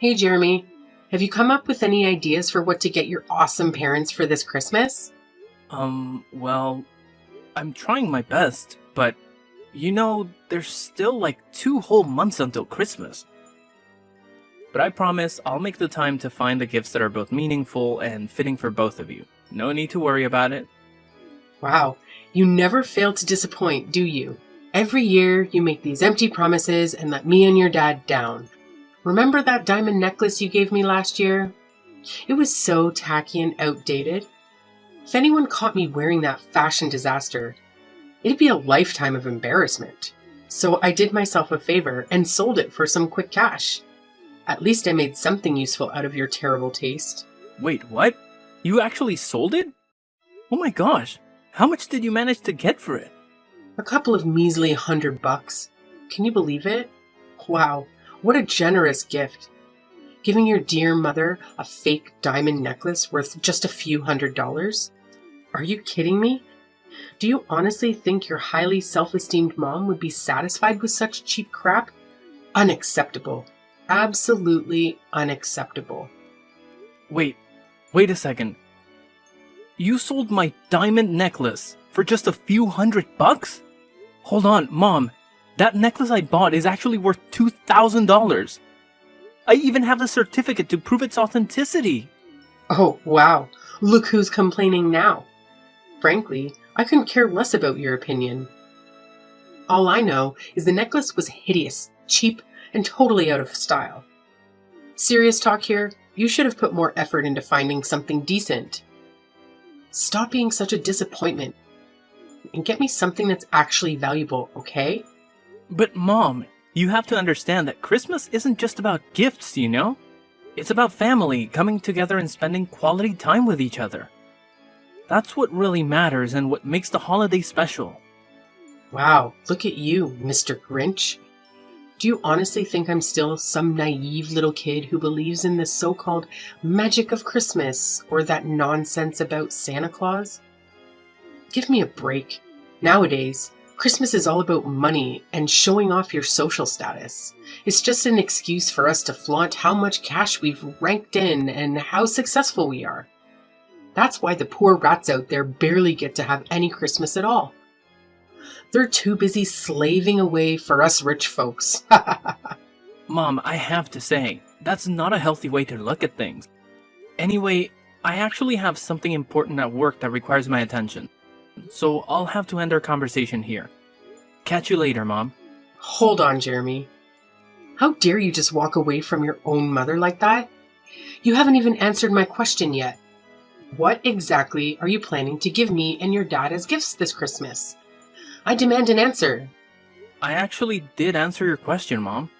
Hey Jeremy, have you come up with any ideas for what to get your awesome parents for this Christmas? Well, I'm trying my best, but there's still like 2 whole months until Christmas. But I promise I'll make the time to find the gifts that are both meaningful and fitting for both of you. No need to worry about it. Wow, you never fail to disappoint, do you? Every year you make these empty promises and let me and your dad down. Remember that diamond necklace you gave me last year? It was so tacky and outdated. If anyone caught me wearing that fashion disaster, it'd be a lifetime of embarrassment. So I did myself a favor and sold it for some quick cash. At least I made something useful out of your terrible taste. Wait, what? You actually sold it? Oh my gosh, how much did you manage to get for it? A couple of measly $100. Can you believe it? Wow, what a generous gift. Giving your dear mother a fake diamond necklace worth just a few $100s? Are you kidding me? Do you honestly think your highly self-esteemed mom would be satisfied with such cheap crap? Unacceptable. Absolutely unacceptable. Wait a second. You sold my diamond necklace for just a few $100? Hold on, Mom. That necklace I bought is actually worth $2,000. I even have the certificate to prove its authenticity. Oh, wow. Look who's complaining now. Frankly, I couldn't care less about your opinion. All I know is the necklace was hideous, cheap, and totally out of style. Serious talk here, you should have put more effort into finding something decent. Stop being such a disappointment and get me something that's actually valuable, okay? But Mom, you have to understand that Christmas isn't just about gifts, you know? It's about family coming together and spending quality time with each other. That's what really matters and what makes the holiday special. Wow, look at you, Mr. Grinch. Do you honestly think I'm still some naive little kid who believes in the so-called magic of Christmas or that nonsense about Santa Claus? Give me a break. Nowadays, Christmas is all about money and showing off your social status. It's just an excuse for us to flaunt how much cash we've ranked in and how successful we are. That's why the poor rats out there barely get to have any Christmas at all. They're too busy slaving away for us rich folks. Mom, I have to say, that's not a healthy way to look at things. Anyway, I actually have something important at work that requires my attention. So I'll have to end our conversation here. Catch you later, Mom. Hold on, Jeremy. How dare you just walk away from your own mother like that? You haven't even answered my question yet. What exactly are you planning to give me and your dad as gifts this Christmas? I demand an answer. I actually did answer your question, Mom.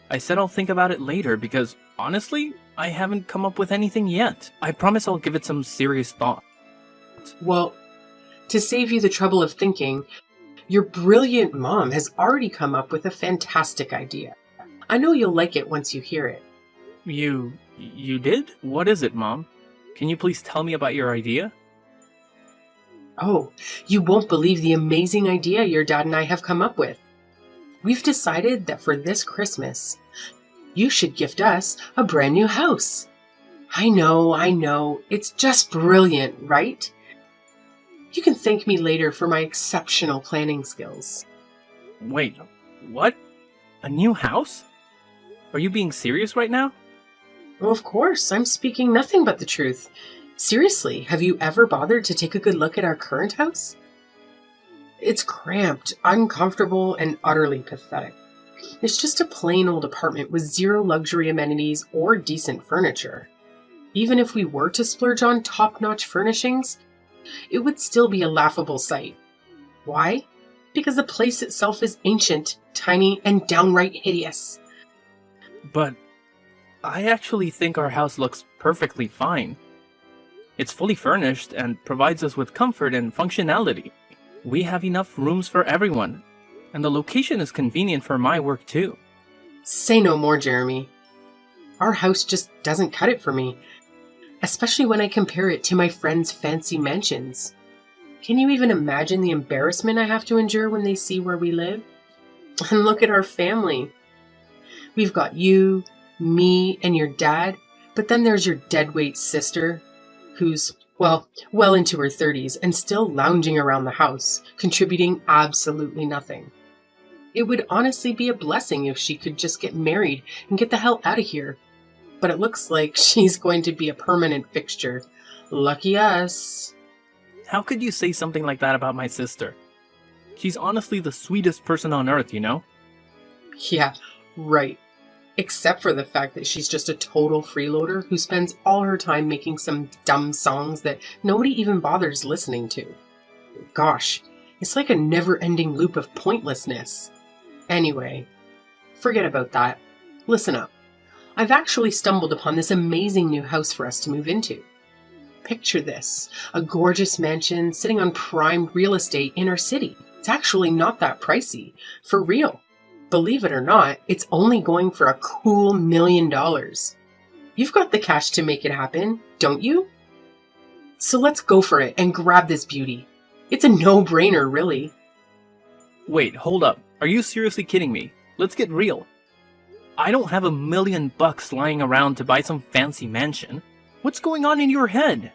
I said I'll think about it later because, honestly, I haven't come up with anything yet. I promise I'll give it some serious thought. Well, to save you the trouble of thinking, your brilliant mom has already come up with a fantastic idea. I know you'll like it once you hear it. You did? What is it, Mom? Can you please tell me about your idea? Oh, you won't believe the amazing idea your dad and I have come up with. We've decided that for this Christmas, you should gift us a brand new house. I know, it's just brilliant, right? You can thank me later for my exceptional planning skills. Wait, what? A new house? Are you being serious right now? Oh, of course, I'm speaking nothing but the truth. Seriously, have you ever bothered to take a good look at our current house? It's cramped, uncomfortable, and utterly pathetic. It's just a plain old apartment with zero luxury amenities or decent furniture. Even if we were to splurge on top-notch furnishings, it would still be a laughable sight. Why? Because the place itself is ancient, tiny, and downright hideous. But I actually think our house looks perfectly fine. It's fully furnished and provides us with comfort and functionality. We have enough rooms for everyone, and the location is convenient for my work too. Say no more, Jeremy. Our house just doesn't cut it for me, especially when I compare it to my friends' fancy mansions. Can you even imagine the embarrassment I have to endure when they see where we live? And look at our family. We've got you, Me and your dad, but then there's your deadweight sister, who's, well into her 30s and still lounging around the house, contributing absolutely nothing. It would honestly be a blessing if she could just get married and get the hell out of here. But it looks like she's going to be a permanent fixture. Lucky us. How could you say something like that about my sister? She's honestly the sweetest person on earth, you know? Yeah, right. Except for the fact that she's just a total freeloader who spends all her time making some dumb songs that nobody even bothers listening to. Gosh, it's like a never-ending loop of pointlessness. Anyway, forget about that. Listen up. I've actually stumbled upon this amazing new house for us to move into. Picture this, a gorgeous mansion sitting on prime real estate in our city. It's actually not that pricey, for real. Believe it or not, it's only going for a cool $1 million. You've got the cash to make it happen, don't you? So let's go for it and grab this beauty. It's a no-brainer, really. Wait, hold up. Are you seriously kidding me? Let's get real. I don't have $1 million lying around to buy some fancy mansion. What's going on in your head?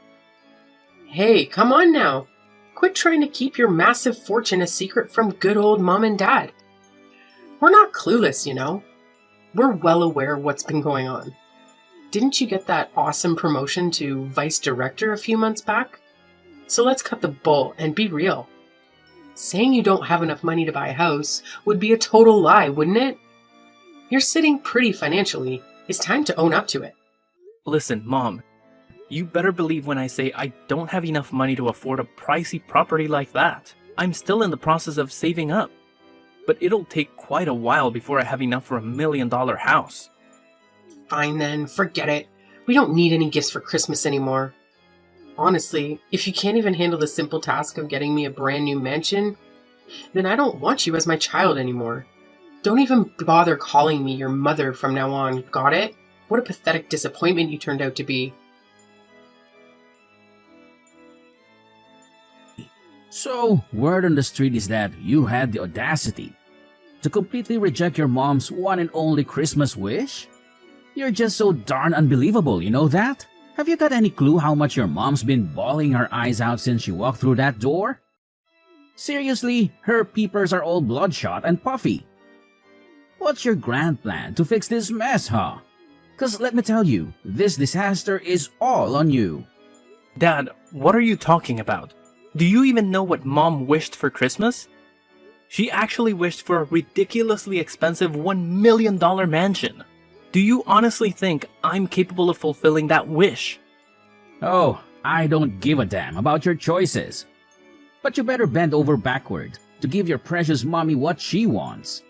Hey, come on now. Quit trying to keep your massive fortune a secret from good old mom and dad. We're not clueless, you know. We're well aware of what's been going on. Didn't you get that awesome promotion to vice director a few months back? So let's cut the bull and be real. Saying you don't have enough money to buy a house would be a total lie, wouldn't it? You're sitting pretty financially. It's time to own up to it. Listen, Mom. You better believe when I say I don't have enough money to afford a pricey property like that. I'm still in the process of saving up. But it'll take quite a while before I have enough for $1 million house. Fine then, forget it. We don't need any gifts for Christmas anymore. Honestly, if you can't even handle the simple task of getting me a brand new mansion, then I don't want you as my child anymore. Don't even bother calling me your mother from now on, got it? What a pathetic disappointment you turned out to be. So, word on the street is that you had the audacity to completely reject your mom's one and only Christmas wish? You're just so darn unbelievable, you know that? Have you got any clue how much your mom's been bawling her eyes out since she walked through that door? Seriously, her peepers are all bloodshot and puffy. What's your grand plan to fix this mess, huh? 'Cause let me tell you, this disaster is all on you. Dad, what are you talking about? Do you even know what Mom wished for Christmas? She actually wished for a ridiculously expensive $1 million mansion. Do you honestly think I'm capable of fulfilling that wish? Oh, I don't give a damn about your choices. But you better bend over backward to give your precious mommy what she wants.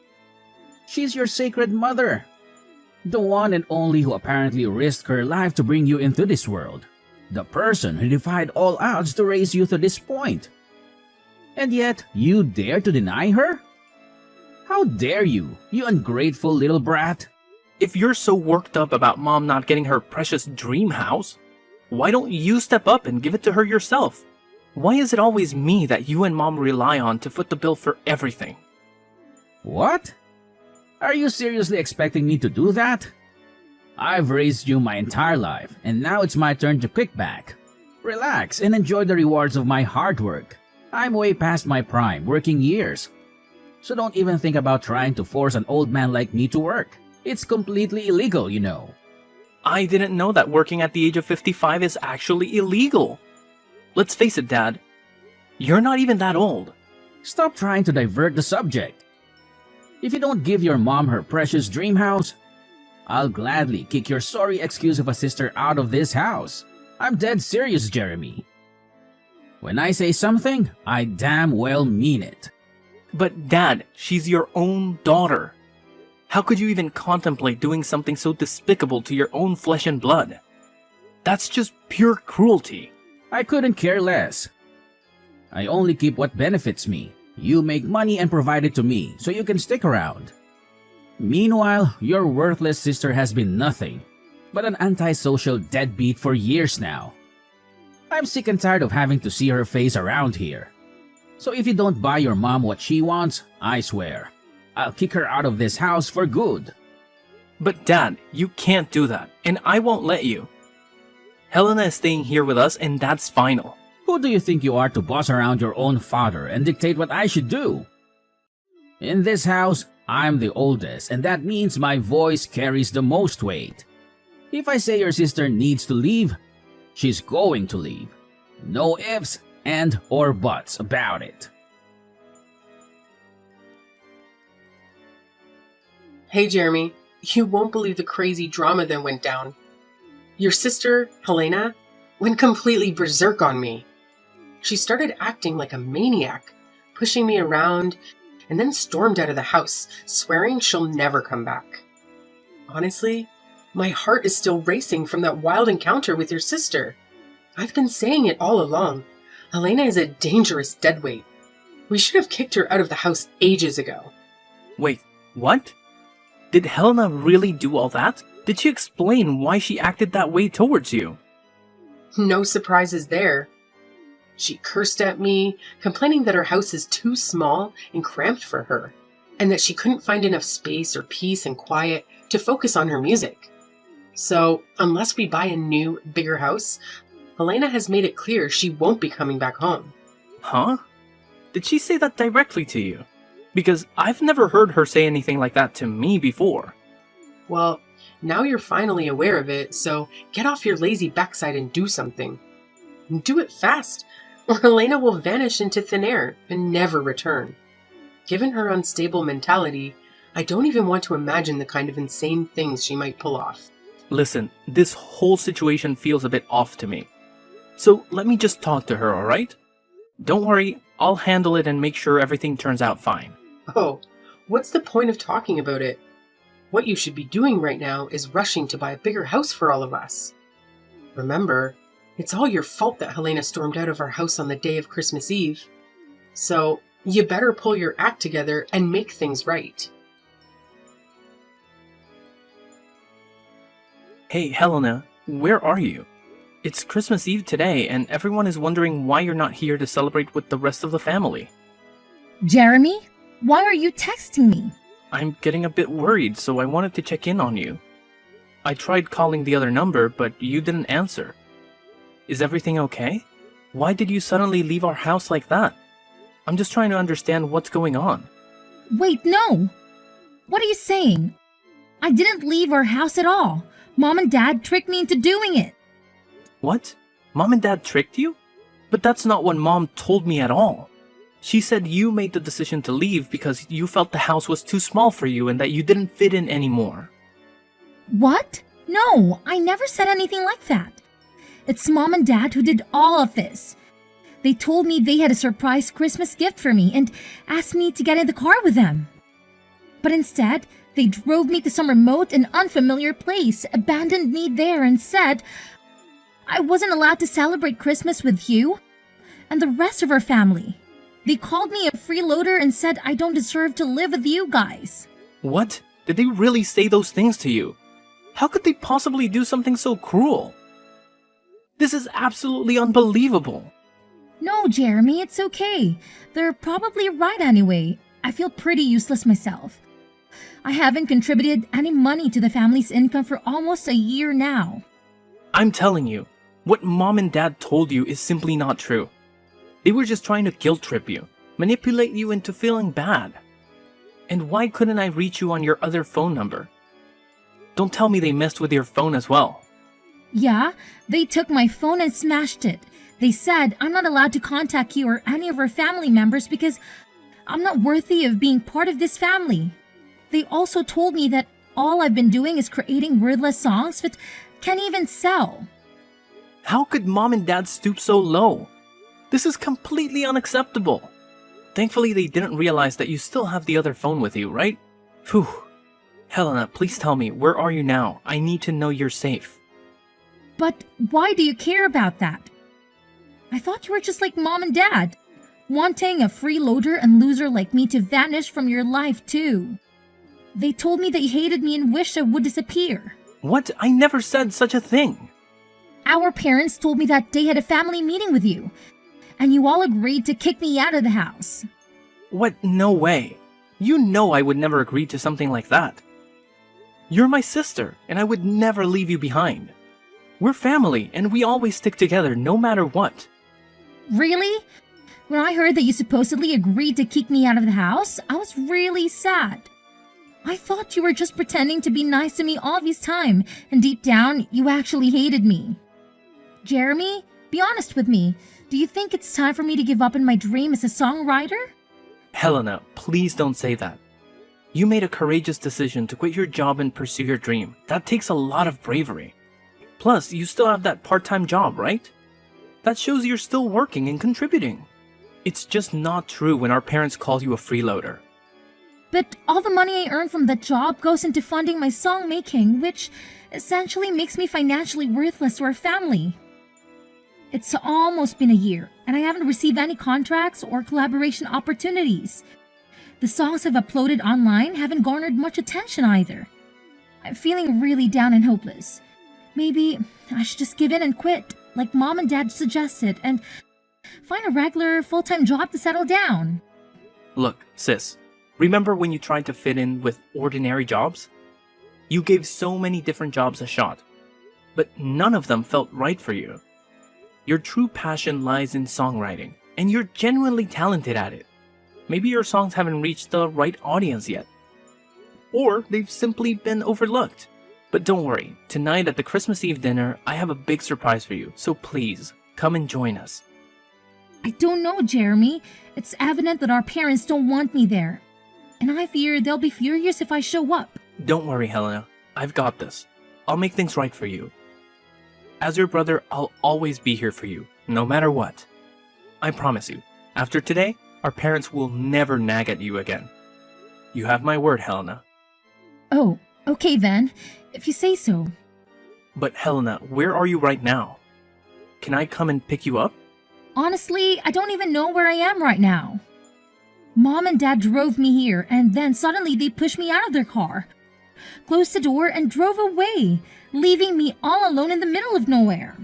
She's your sacred mother. The one and only who apparently risked her life to bring you into this world. The person who defied all odds to raise you to this point. And yet, you dare to deny her? How dare you, you ungrateful little brat? If you're so worked up about Mom not getting her precious dream house, why don't you step up and give it to her yourself? Why is it always me that you and Mom rely on to foot the bill for everything? What? Are you seriously expecting me to do that? I've raised you my entire life, and now it's my turn to kick back. Relax and enjoy the rewards of my hard work. I'm way past my prime working years. So don't even think about trying to force an old man like me to work. It's completely illegal, you know. I didn't know that working at the age of 55 is actually illegal. Let's face it, Dad. You're not even that old. Stop trying to divert the subject. If you don't give your mom her precious dream house, I'll gladly kick your sorry excuse of a sister out of this house. I'm dead serious, Jeremy. When I say something, I damn well mean it. But Dad, she's your own daughter. How could you even contemplate doing something so despicable to your own flesh and blood? That's just pure cruelty. I couldn't care less. I only keep what benefits me. You make money and provide it to me so you can stick around. Meanwhile, your worthless sister has been nothing but an antisocial deadbeat for years now. I'm sick and tired of having to see her face around here. So if you don't buy your mom what she wants, I swear, I'll kick her out of this house for good. But Dad, you can't do that, and I won't let you. Helena is staying here with us, and that's final. Who do you think you are to boss around your own father and dictate what I should do? In this house, I'm the oldest, and that means my voice carries the most weight. If I say your sister needs to leave, she's going to leave. No ifs and or buts about it. Hey, Jeremy, you won't believe the crazy drama that went down. Your sister, Helena, went completely berserk on me. She started acting like a maniac, pushing me around, and then stormed out of the house, swearing she'll never come back. Honestly, my heart is still racing from that wild encounter with your sister. I've been saying it all along. Helena is a dangerous deadweight. We should have kicked her out of the house ages ago. Wait, what? Did Helena really do all that? Did she explain why she acted that way towards you? No surprises there. She cursed at me, complaining that her house is too small and cramped for her, and that she couldn't find enough space or peace and quiet to focus on her music. So, unless we buy a new, bigger house, Helena has made it clear she won't be coming back home. Huh? Did she say that directly to you? Because I've never heard her say anything like that to me before. Well, now you're finally aware of it, so get off your lazy backside and do something. And do it fast, or Helena will vanish into thin air and never return. Given her unstable mentality, I don't even want to imagine the kind of insane things she might pull off. Listen, this whole situation feels a bit off to me. So let me just talk to her, alright? Don't worry, I'll handle it and make sure everything turns out fine. Oh, what's the point of talking about it? What you should be doing right now is rushing to buy a bigger house for all of us. Remember, it's all your fault that Helena stormed out of our house on the day of Christmas Eve. So, you better pull your act together and make things right. Hey, Helena, where are you? It's Christmas Eve today, and everyone is wondering why you're not here to celebrate with the rest of the family. Jeremy, why are you texting me? I'm getting a bit worried, so I wanted to check in on you. I tried calling the other number, but you didn't answer. Is everything okay? Why did you suddenly leave our house like that? I'm just trying to understand what's going on. Wait, no! What are you saying? I didn't leave our house at all. Mom and Dad tricked me into doing it. What? Mom and Dad tricked you? But that's not what Mom told me at all. She said you made the decision to leave because you felt the house was too small for you and that you didn't fit in anymore. What? No, I never said anything like that. It's Mom and Dad who did all of this. They told me they had a surprise Christmas gift for me and asked me to get in the car with them. But instead, they drove me to some remote and unfamiliar place, abandoned me there, and said I wasn't allowed to celebrate Christmas with you and the rest of our family. They called me a freeloader and said I don't deserve to live with you guys. What? Did they really say those things to you? How could they possibly do something so cruel? This is absolutely unbelievable. No, Jeremy, it's okay. They're probably right anyway. I feel pretty useless myself. I haven't contributed any money to the family's income for almost a year now. I'm telling you, what Mom and Dad told you is simply not true. They were just trying to guilt trip you, manipulate you into feeling bad. And why couldn't I reach you on your other phone number? Don't tell me they messed with your phone as well. Yeah, they took my phone and smashed it. They said I'm not allowed to contact you or any of our family members because I'm not worthy of being part of this family. They also told me that all I've been doing is creating wordless songs that can't even sell. How could Mom and Dad stoop so low? This is completely unacceptable. Thankfully, they didn't realize that you still have the other phone with you, right? Phew. Helena, please tell me, where are you now? I need to know you're safe. But why do you care about that? I thought you were just like Mom and Dad, wanting a freeloader and loser like me to vanish from your life too. They told me that you hated me and wished I would disappear. What? I never said such a thing. Our parents told me that they had a family meeting with you, and you all agreed to kick me out of the house. What? No way. You know I would never agree to something like that. You're my sister, and I would never leave you behind. We're family, and we always stick together no matter what. Really? When I heard that you supposedly agreed to kick me out of the house, I was really sad. I thought you were just pretending to be nice to me all this time, and deep down, you actually hated me. Jeremy, be honest with me. Do you think it's time for me to give up on my dream as a songwriter? Helena, please don't say that. You made a courageous decision to quit your job and pursue your dream. That takes a lot of bravery. Plus, you still have that part-time job, right? That shows you're still working and contributing. It's just not true when our parents call you a freeloader. But all the money I earn from that job goes into funding my song making, which essentially makes me financially worthless to our family. It's almost been a year, and I haven't received any contracts or collaboration opportunities. The songs I've uploaded online haven't garnered much attention either. I'm feeling really down and hopeless. Maybe I should just give in and quit, like Mom and Dad suggested, and find a regular, full-time job to settle down. Look, sis, remember when you tried to fit in with ordinary jobs? You gave so many different jobs a shot, but none of them felt right for you. Your true passion lies in songwriting, and you're genuinely talented at it. Maybe your songs haven't reached the right audience yet. Or they've simply been overlooked. But don't worry, tonight at the Christmas Eve dinner, I have a big surprise for you, so please, come and join us. I don't know, Jeremy. It's evident that our parents don't want me there. And I fear they'll be furious if I show up. Don't worry, Helena. I've got this. I'll make things right for you. As your brother, I'll always be here for you, no matter what. I promise you, after today, our parents will never nag at you again. You have my word, Helena. Oh, okay then, if you say so. But Helena, where are you right now? Can I come and pick you up? Honestly, I don't even know where I am right now. Mom and Dad drove me here, and then suddenly they pushed me out of their car, closed the door, and drove away, leaving me all alone in the middle of nowhere.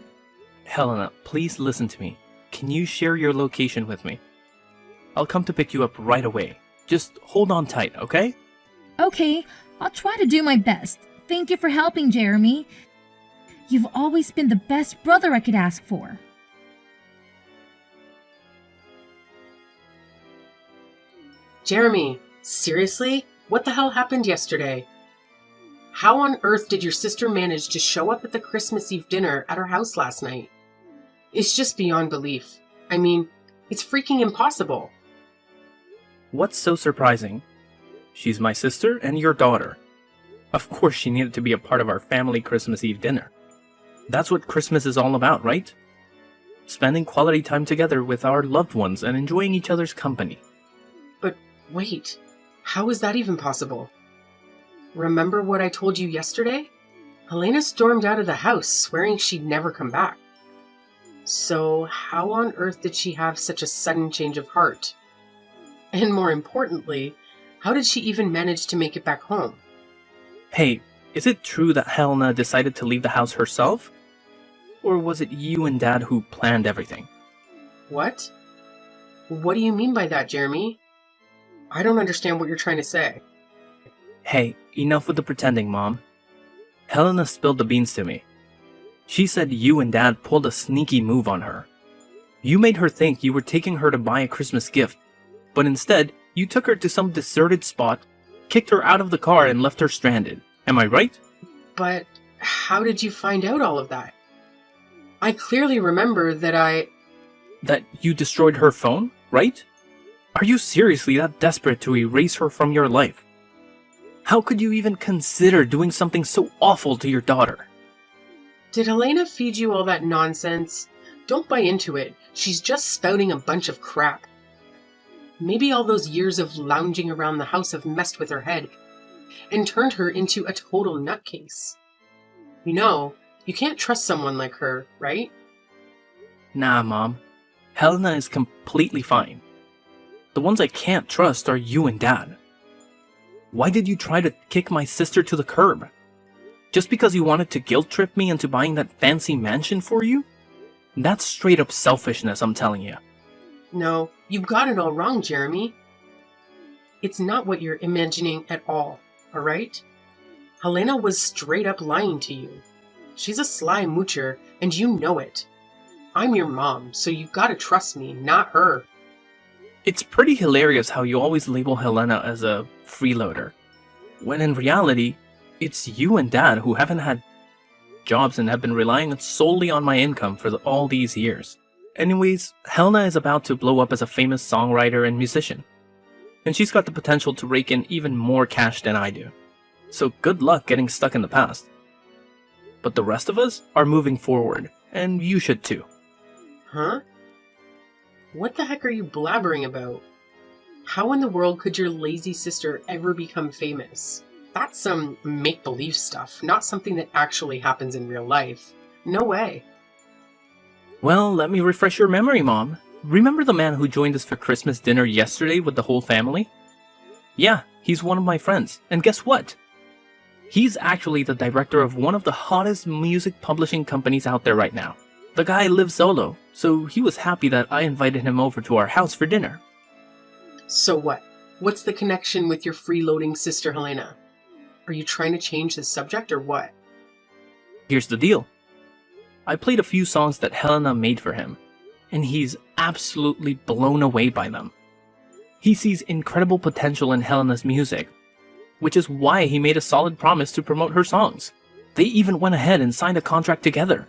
Helena, please listen to me. Can you share your location with me? I'll come to pick you up right away. Just hold on tight, okay? Okay, I'll try to do my best. Thank you for helping, Jeremy. You've always been the best brother I could ask for. Jeremy, seriously? What the hell happened yesterday? How on earth did your sister manage to show up at the Christmas Eve dinner at her house last night? It's just beyond belief. I mean, it's freaking impossible. What's so surprising? She's my sister and your daughter. Of course she needed to be a part of our family Christmas Eve dinner. That's what Christmas is all about, right? Spending quality time together with our loved ones and enjoying each other's company. But wait, how is that even possible? Remember what I told you yesterday? Helena stormed out of the house, swearing she'd never come back. So how on earth did she have such a sudden change of heart? And more importantly, how did she even manage to make it back home? Hey, is it true that Helena decided to leave the house herself? Or was it you and Dad who planned everything? What? What do you mean by that, Jeremy? I don't understand what you're trying to say. Hey, enough with the pretending, Mom. Helena spilled the beans to me. She said you and Dad pulled a sneaky move on her. You made her think you were taking her to buy a Christmas gift, but instead, you took her to some deserted spot, kicked her out of the car, and left her stranded. Am I right? But how did you find out all of that? I clearly remember that That you destroyed her phone, right? Are you seriously that desperate to erase her from your life? How could you even consider doing something so awful to your daughter? Did Helena feed you all that nonsense? Don't buy into it. She's just spouting a bunch of crap. Maybe all those years of lounging around the house have messed with her head and turned her into a total nutcase. You know, you can't trust someone like her, right? Nah, Mom. Helena is completely fine. The ones I can't trust are you and Dad. Why did you try to kick my sister to the curb? Just because you wanted to guilt trip me into buying that fancy mansion for you? That's straight up selfishness, I'm telling you. No, you've got it all wrong, Jeremy. It's not what you're imagining at all right? Helena was straight up lying to you. She's a sly moocher, and you know it. I'm your mom, so you gotta trust me, not her. It's pretty hilarious how you always label Helena as a freeloader, when in reality, it's you and Dad who haven't had jobs and have been relying solely on my income for all these years. Anyways, Helena is about to blow up as a famous songwriter and musician, and she's got the potential to rake in even more cash than I do. So good luck getting stuck in the past. But the rest of us are moving forward, and you should too. Huh? What the heck are you blabbering about? How in the world could your lazy sister ever become famous? That's some make-believe stuff, not something that actually happens in real life. No way. Well, let me refresh your memory, Mom. Remember the man who joined us for Christmas dinner yesterday with the whole family? Yeah, he's one of my friends, and guess what? He's actually the director of one of the hottest music publishing companies out there right now. The guy lives solo, so he was happy that I invited him over to our house for dinner. So what? What's the connection with your freeloading sister Helena? Are you trying to change the subject or what? Here's the deal. I played a few songs that Helena made for him, and he's absolutely blown away by them. He sees incredible potential in Helena's music, which is why he made a solid promise to promote her songs. They even went ahead and signed a contract together,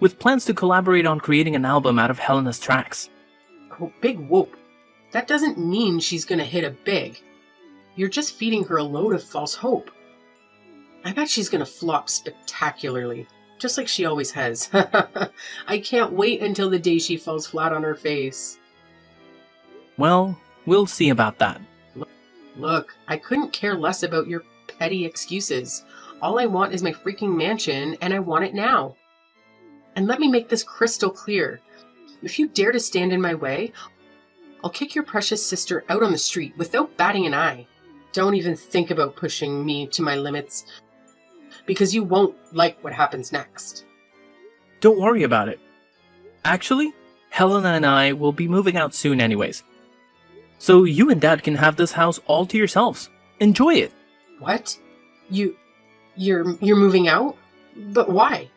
with plans to collaborate on creating an album out of Helena's tracks. Oh, big whoop. That doesn't mean she's gonna hit it big. You're just feeding her a load of false hope. I bet she's gonna flop spectacularly, just like she always has. I can't wait until the day she falls flat on her face. Well, we'll see about that. Look, I couldn't care less about your petty excuses. All I want is my freaking mansion, and I want it now. And let me make this crystal clear. If you dare to stand in my way, I'll kick your precious sister out on the street without batting an eye. Don't even think about pushing me to my limits, because you won't like what happens next. Don't worry about it. Actually, Helena and I will be moving out soon anyways. So you and Dad can have this house all to yourselves. Enjoy it. What? You're moving out? But why?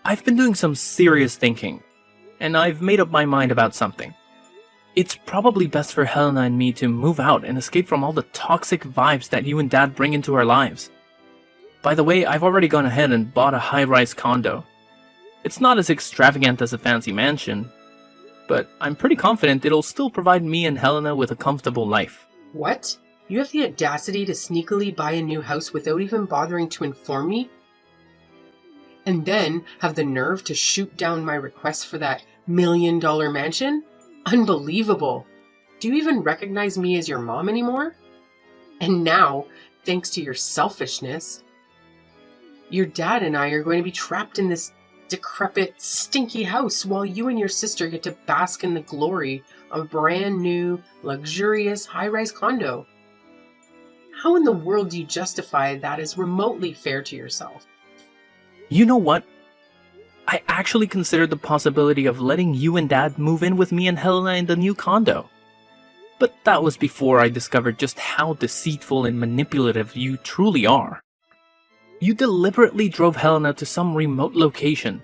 I've been doing some serious thinking, and I've made up my mind about something. It's probably best for Helena and me to move out and escape from all the toxic vibes that you and Dad bring into our lives. By the way, I've already gone ahead and bought a high-rise condo. It's not as extravagant as a fancy mansion, but I'm pretty confident it'll still provide me and Helena with a comfortable life. What? You have the audacity to sneakily buy a new house without even bothering to inform me? And then have the nerve to shoot down my request for that $1 million mansion? Unbelievable. Do you even recognize me as your mom anymore? And now, thanks to your selfishness, your dad and I are going to be trapped in this decrepit, stinky house while you and your sister get to bask in the glory of a brand new, luxurious, high-rise condo. How in the world do you justify that as remotely fair to yourself? You know what? I actually considered the possibility of letting you and Dad move in with me and Helena in the new condo. But that was before I discovered just how deceitful and manipulative you truly are. You deliberately drove Helena to some remote location,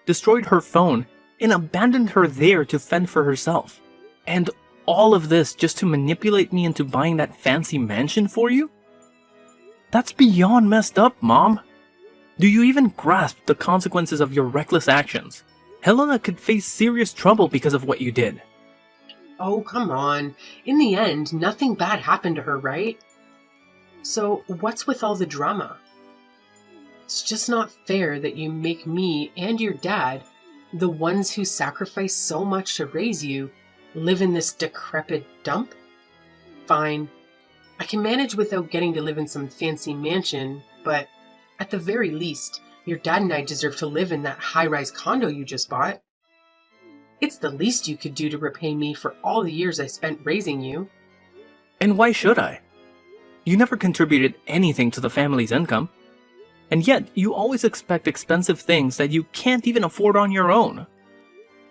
destroyed her phone, and abandoned her there to fend for herself. And all of this just to manipulate me into buying that fancy mansion for you? That's beyond messed up, Mom. Do you even grasp the consequences of your reckless actions? Helena could face serious trouble because of what you did. Oh, come on. In the end, nothing bad happened to her, right? So, what's with all the drama? It's just not fair that you make me and your dad, the ones who sacrificed so much to raise you, live in this decrepit dump? Fine. I can manage without getting to live in some fancy mansion, but at the very least, your dad and I deserve to live in that high-rise condo you just bought. It's the least you could do to repay me for all the years I spent raising you. And why should I? You never contributed anything to the family's income. And yet, you always expect expensive things that you can't even afford on your own.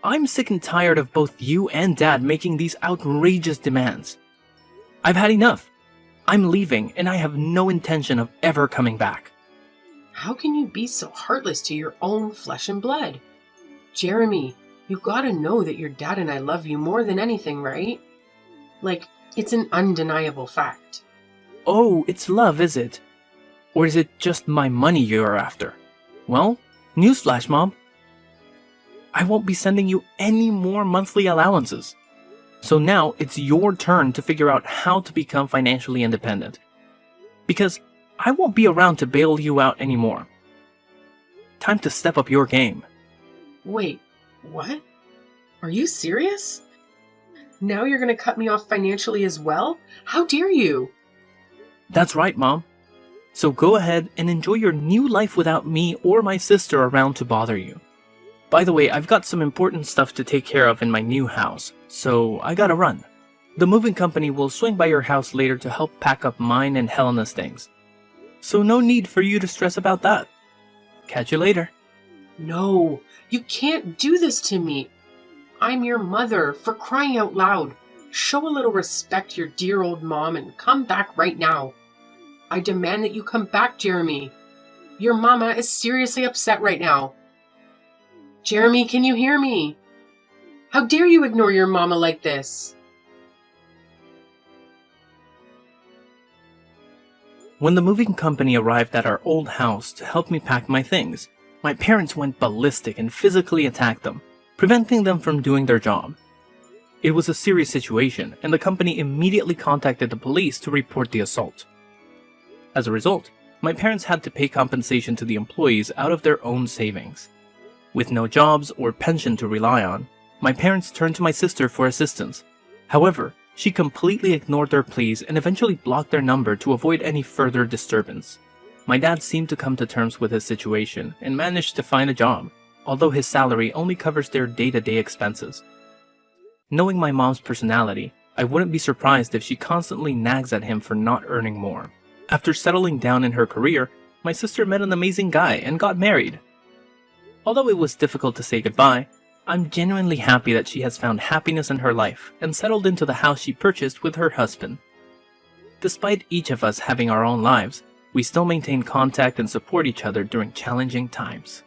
I'm sick and tired of both you and Dad making these outrageous demands. I've had enough. I'm leaving, and I have no intention of ever coming back. How can you be so heartless to your own flesh and blood? Jeremy, you gotta know that your dad and I love you more than anything, right? Like, it's an undeniable fact. Oh, it's love, is it? Or is it just my money you're after? Well, newsflash, Mom. I won't be sending you any more monthly allowances. So now it's your turn to figure out how to become financially independent. Because I won't be around to bail you out anymore. Time to step up your game. Wait, what? Are you serious? Now you're gonna cut me off financially as well? How dare you? That's right, Mom. So go ahead and enjoy your new life without me or my sister around to bother you. By the way, I've got some important stuff to take care of in my new house, so I gotta run. The moving company will swing by your house later to help pack up mine and Helena's things. So no need for you to stress about that. Catch you later. No, you can't do this to me. I'm your mother, for crying out loud. Show a little respect to your dear old mom and come back right now. I demand that you come back, Jeremy. Your mama is seriously upset right now. Jeremy, can you hear me? How dare you ignore your mama like this? When the moving company arrived at our old house to help me pack my things, my parents went ballistic and physically attacked them, preventing them from doing their job. It was a serious situation, and the company immediately contacted the police to report the assault. As a result, my parents had to pay compensation to the employees out of their own savings. With no jobs or pension to rely on, my parents turned to my sister for assistance. However, she completely ignored their pleas and eventually blocked their number to avoid any further disturbance. My dad seemed to come to terms with his situation and managed to find a job, although his salary only covers their day-to-day expenses. Knowing my mom's personality, I wouldn't be surprised if she constantly nags at him for not earning more. After settling down in her career, my sister met an amazing guy and got married. Although it was difficult to say goodbye, I'm genuinely happy that she has found happiness in her life and settled into the house she purchased with her husband. Despite each of us having our own lives, we still maintain contact and support each other during challenging times.